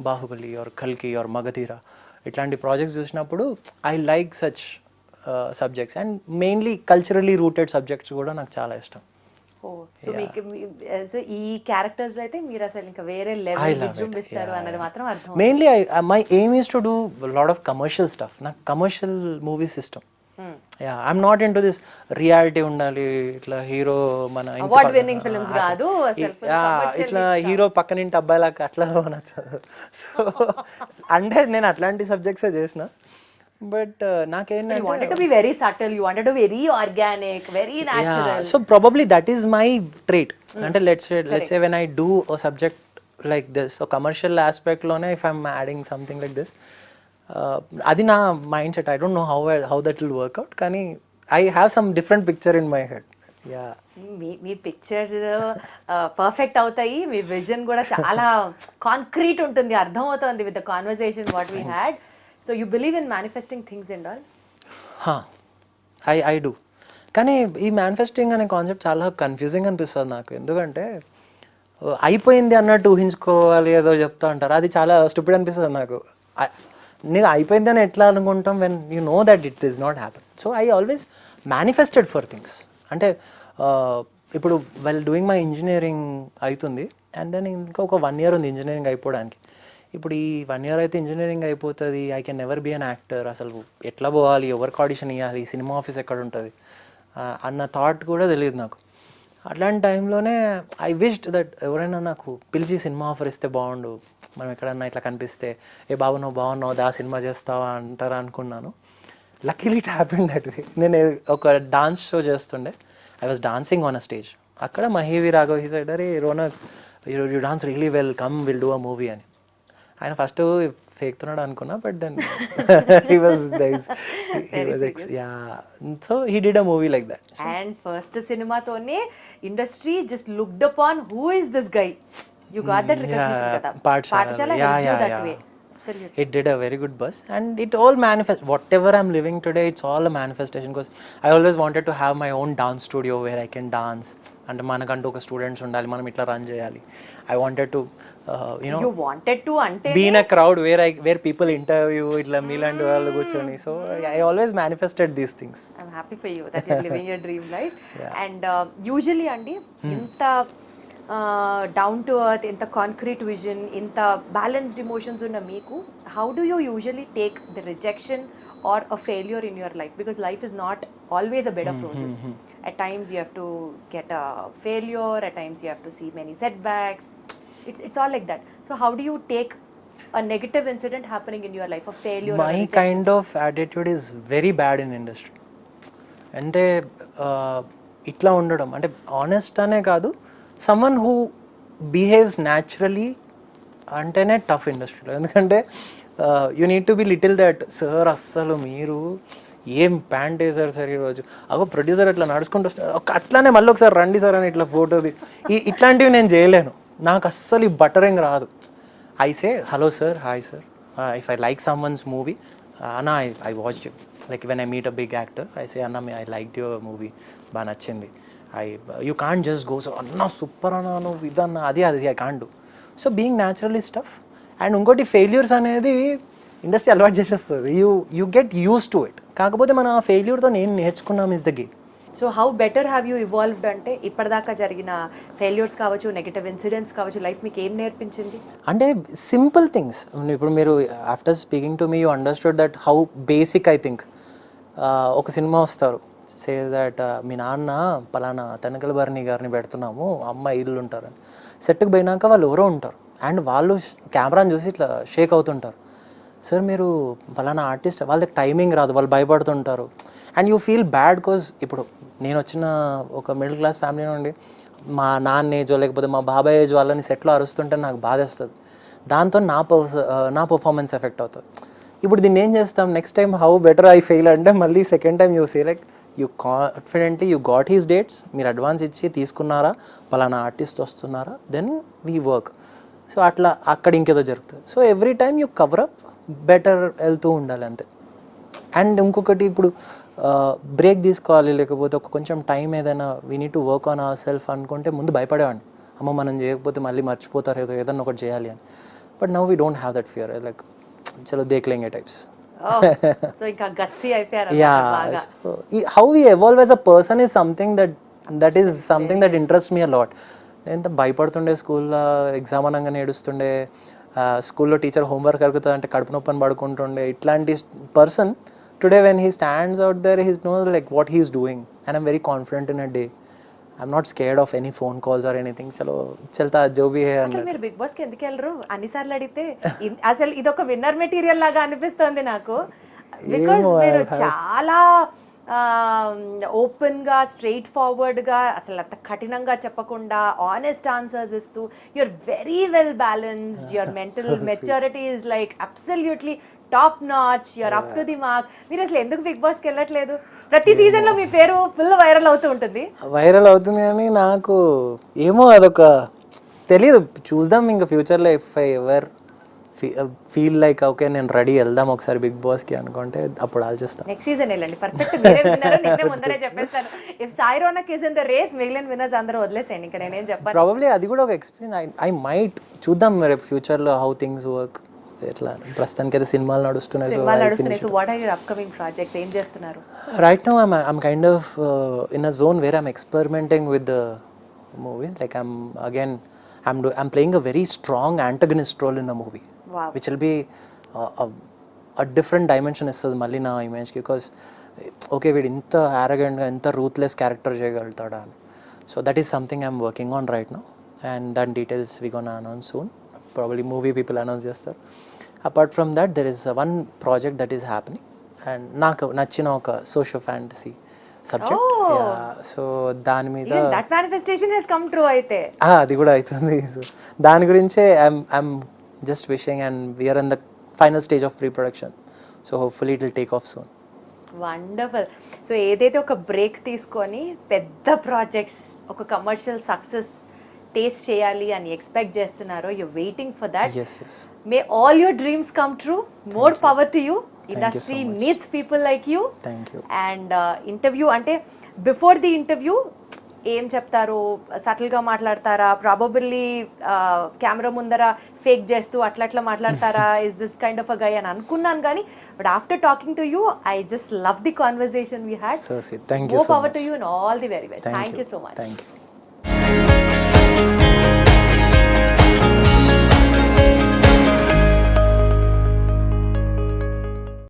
Baahubali or కల్కి or Magadheera, ఇట్లాంటి projects చూసినప్పుడు I like such subjects, and mainly culturally rooted subjects కూడా నాకు చాలా ఇష్టం. సో మీకు సో ఈ క్యారెక్టర్స్ అయితే మీరు అసలు ఇంకా వేరే లెవెల్ విజృంభిస్తారు అన్నది మాత్రం అర్థం. Mainly my aim is to do lot of commercial stuff. నాకు కమర్షియల్ మూవీస్ ఇష్టం. I'm not in to this reality ఉండాలి, ఇట్లా హీరో మన అవార్డ్ విన్నింగ్ ఫిల్మ్స్ కాదు, ఇట్లా హీరో పక్కనింటి అబ్బాయిలాగా అట్లా నచ్చదు. సో అంటే నేను అట్లాంటి సబ్జెక్ట్సే చేసిన. బట్ నాకేంటంటే you wanted to be very subtle, you wanted to be very organic, very natural. So probably that is my trait. అంటే let's say when I do a subject like this, so commercial aspect లోనే if I'm adding something like this, అది నా mind set. I don't know how that will work out, కానీ I have some different picture in my head. Me pictures perfect అవుతాయి, మీ vision కూడా చాలా concrete ఉంటుంది, అర్థమవుతుంది with the conversation what we had. So you believe in manifesting things and all? I do. కానీ ఈ manifesting అనే concept చాలా confusing అనిపిస్తుంది నాకు. ఎందుకంటే అయిపోయింది అన్నట్టు ఊహించుకోవాలి ఏదో చెప్తా ఉంటారు, అది చాలా స్టూపిడ్ అనిపిస్తుంది నాకు. నీకు అయిపోయింది అని ఎట్లా అనుకుంటాం when you know that it is not happen. So I always manifested for things. అంటే ఇప్పుడు వెల్ డూయింగ్ మై ఇంజనీరింగ్ అవుతుంది, అండ్ దెన్ ఇంకొక 1 year ఉంది ఇంజనీరింగ్ అయిపోవడానికి. ఇప్పుడు ఈ 1 year అయితే ఇంజనీరింగ్ అయిపోతుంది, I can never be an actor. అసలు ఎట్లా పోవాలి, ఎవరికి ఆడిషన్ ఇవ్వాలి, సినిమా ఆఫీస్ ఎక్కడ ఉంటుంది అన్న థాట్ కూడా తెలియదు నాకు. అట్లాంటి టైంలోనే ఐ విష్డ్ దట్ ఎవరైనా నాకు పిలిచి సినిమా ఆఫర్ ఇస్తే బాగుండు, మనం ఎక్కడన్నా ఇట్లా కనిపిస్తే ఏ బాబు నువ్వు బాగున్నావు దా సినిమా చేస్తావా అంటారా అనుకున్నాను. Luckily it happened that way. నేను ఒక డాన్స్ షో చేస్తుండే, I was dancing on a stage. అక్కడ మహేవి రాఘవ్ హీ సైడ్, అరే Ronak you dance really well, come we'll do a movie అని. ఆయన ఫస్ట్ ఫేక్తున్నాడు అనుకున్నా, but then he was nice. So he did a movie like that. And first సినిమాతోనే industry just looked upon who is this guy. You got that recognition kada. Pathshala helped you that way. Absolutely. It did a very good buzz, and it all manifest. Whatever I'm living today, it's all a manifestation, because I always wanted to have my own dance studio where I can dance. And manakantu oka students undali, manam itla run cheyali. I wanted to you wanted to ante be in a crowd where people interview itla meelandu vallu kuchoni. So I always manifested these things. I'm happy for you that you're living your dream life. And usually andi inta down to earth, ఇంత concrete vision, ఇంత balanced emotions ఉన్న మీకు, how do you usually take the rejection or a failure in your life? Because life is not always a bed of roses. At times you have to get a failure, at times you have to see many setbacks. It's all like that. So how do you take a negative incident happening in your life, a failure? My kind of attitude is very bad in industry. అంటే ఇట్లా ఉండడం అంటే honest అనే కాదు, someone who behaves naturally అంటేనే tough ఇండస్ట్రీలో. ఎందుకంటే you need to be little that sir అస్సలు మీరు ఏం ప్యాంట్ వేసారు సార్ ఈరోజు అగో ప్రొడ్యూసర్ అట్లా నడుచుకుంటూ వస్తారు అట్లానే మళ్ళీ ఒకసారి రండి సార్ అని ఇట్లా ఫోటోది ఇట్లాంటివి నేను చేయలేను నాకు అస్సలు ఈ బటరింగ్ రాదు I say hello sir hi sir if I like someone's movie అన్న I watched like when I meet a big actor I say అన్న ఐ లైక్ యువర్ మూవీ బాగా నచ్చింది you can't just go so అన్న super అన్న నువ్వు ఇదన్న అది I can't do so being naturally stuff and ఇంకోటి ఫెయిల్యూర్స్ అనేది ఇండస్ట్రీ అలవాటు చేసేస్తుంది you get use to it కాకపోతే మన ఫెయిల్యూర్తో నేను నేర్చుకున్నాం is the game so how better have you evolved అంటే ఇప్పటిదాకా జరిగిన ఫెయిల్యూర్స్ కావచ్చు, నెగటివ్ ఇన్సిడెంట్స్ కావచ్చు, లైఫ్ మీకు ఏం నేర్పించింది? అంటే సింపుల్ థింగ్స్ ఇప్పుడు మీరు after speaking to me you understood that how basic I think ఒక సినిమా వస్తారు సే దట్ మీ నాన్న పలానా తనకల భరణి గారిని పెడుతున్నాము అమ్మ ఇల్లు ఉంటారని సెట్కి పోయినాక వాళ్ళు ఎవరో ఉంటారు అండ్ వాళ్ళు కెమెరాని చూసి ఇట్లా షేక్ అవుతుంటారు సార్ మీరు పలానా ఆర్టిస్ట్ వాళ్ళకి టైమింగ్ రాదు వాళ్ళు భయపడుతుంటారు and you feel bad because ఇప్పుడు నేను వచ్చిన ఒక మిడిల్ క్లాస్ ఫ్యామిలీ నుండి మా నాన్న ఏజో లేకపోతే మా బాబాయ్ ఏజ్ వాళ్ళని సెట్లో అరుస్తుంటే నాకు బాధ వస్తుంది దాంతో నా పర్ఫార్మెన్స్ ఎఫెక్ట్ అవుతుంది ఇప్పుడు దీన్ని ఏం చేస్తాం next time how better I fail అంటే మళ్ళీ second time you say like you confidently you got he's dates మీరు అడ్వాన్స్ ఇచ్చి తీసుకున్నారా పలానా ఆర్టిస్ట్ వస్తున్నారా దెన్ వీ వర్క్ సో అట్లా అక్కడ ఇంకేదో జరుగుతుంది so every time you cover up better వెళ్తూ ఉండాలి అంతే అండ్ ఇంకొకటి ఇప్పుడు బ్రేక్ తీసుకోవాలి లేకపోతే ఒక కొంచెం టైం ఏదైనా we need to work on our self అనుకుంటే ముందు భయపడేవాడిని అమ్మ మనం చేయకపోతే మళ్ళీ మర్చిపోతారు ఏదన్నా ఒకటి చేయాలి అని but now we don't have that fear like చలో దేఖ్లేంగే టైప్స్ సో ఇంకా గట్సీ అయిపోయారు. How we evolve as a person is something that is something that interest me a lot నేను ఎంత భయపడుతుండే స్కూల్లో ఎగ్జామ్ అనగానే ఏడుస్తుండే స్కూల్లో టీచర్ హోంవర్క్ అడుగుతుంది అంటే కడుపు నొప్పని పడుకుంటుండే ఇట్లాంటి person today when he stands out there he's knows like what he's doing and I'm very confident in a day I'm not scared of any phone calls or anything చలో చల్తా జో be హే అసలు మీరు బిగ్ బాస్కి ఎందుకు వెళ్ళరు అన్నిసార్లు అడిగితే అసలు ఇది ఒక విన్నర్ మెటీరియల్ లాగా అనిపిస్తుంది నాకు బికాజ్ మీరు చాలా ఓపెన్గా స్ట్రైట్ ఫార్వర్డ్గా అసలు అంత కఠినంగా చెప్పకుండా ఆనెస్ట్ ఆన్సర్స్ ఇస్తూ you're very well balanced your mental maturity is like absolutely top notch you're up to the mark మీరు అసలు ఎందుకు బిగ్ బాస్కి వెళ్ళట్లేదు? ప్రతి సీజన్లో మీ పేరు ఫుల్ వైరల్ అవుతూ ఉంటుంది. వైరల్ అవుతుంది కానీ నాకు ఏమో అదొక తెలీదు చూద్దాం ఇంకా ఫ్యూచర్లో if I ever feel like okay నేను రెడీ వెళ్దాం ఒకసారి బిగ్ బాస్కి అనుకుంటే అప్పుడు ఆలోచిస్తాను. నెక్స్ట్ సీజన్ వెళ్ళండి పర్ఫెక్ట్ మీరే విన్నర్ నేనే ముందరే చెప్పేస్తాను. If Sai Ronak is in the race మిగిలిన విన్నర్స్ అందరూ వదిలేసేయండి ఇంకా నేనేం చెప్పాను. ప్రాబబ్లీ అది కూడా ఒక ఎక్స్పీరియన్స్ ఐ మైట్ చూద్దాం రేపు ఫ్యూచర్లో హౌ థింగ్స్ వర్క్ ఎట్లా ప్రస్తుతానికి అయితే సినిమాలు నడుస్తున్నాయి. So what are your upcoming projects ఏం చేస్తున్నారు? Right now I'm kind of in a zone where I'm experimenting with the movies like I'm playing a very strong antagonist role in the movie. Wow. Which will be a different dimension istadi malli na image because okay వీడు ఇంత arrogant ఇంత ruthless character చేయగలుగుతాడా అని. So that is something I'm working on right now and that details we gonna announce soon. Probably movie people announce చేస్తారు. Apart from that there is one project that is happening and నాకు నచ్చిన ఒక social fantasy subject. So దాని మీద that manifestation has come true అయితే అది కూడా అవుతుంది. సో దాని గురించే I'm just wishing and we are in the final stage of pre production so hopefully it will take off soon. Wonderful. So ఏదైతే ఒక బ్రేక్ తీసుకొని పెద్ద ప్రాజెక్ట్స్ ఒక కమర్షియల్ సక్సెస్ టేస్ట్ చేయాలి అని ఎక్స్పెక్ట్ చేస్తున్నారో you waiting for that. May all your dreams come true. More power to you. Industry needs people like you. And interview అంటే before the interview ఏం చెప్తారు? సటిల్గా మాట్లాడతారా? ప్రాబబిల్లీ కెమెరా ముందర ఫేక్ చేస్తూ అట్లా మాట్లాడతారా? Is this kind of a guy అని అనుకున్నాను కానీ but after talking to you I just love the conversation we had. Thank you so much. More power to you and all the very best. Thank you so much. Thank you.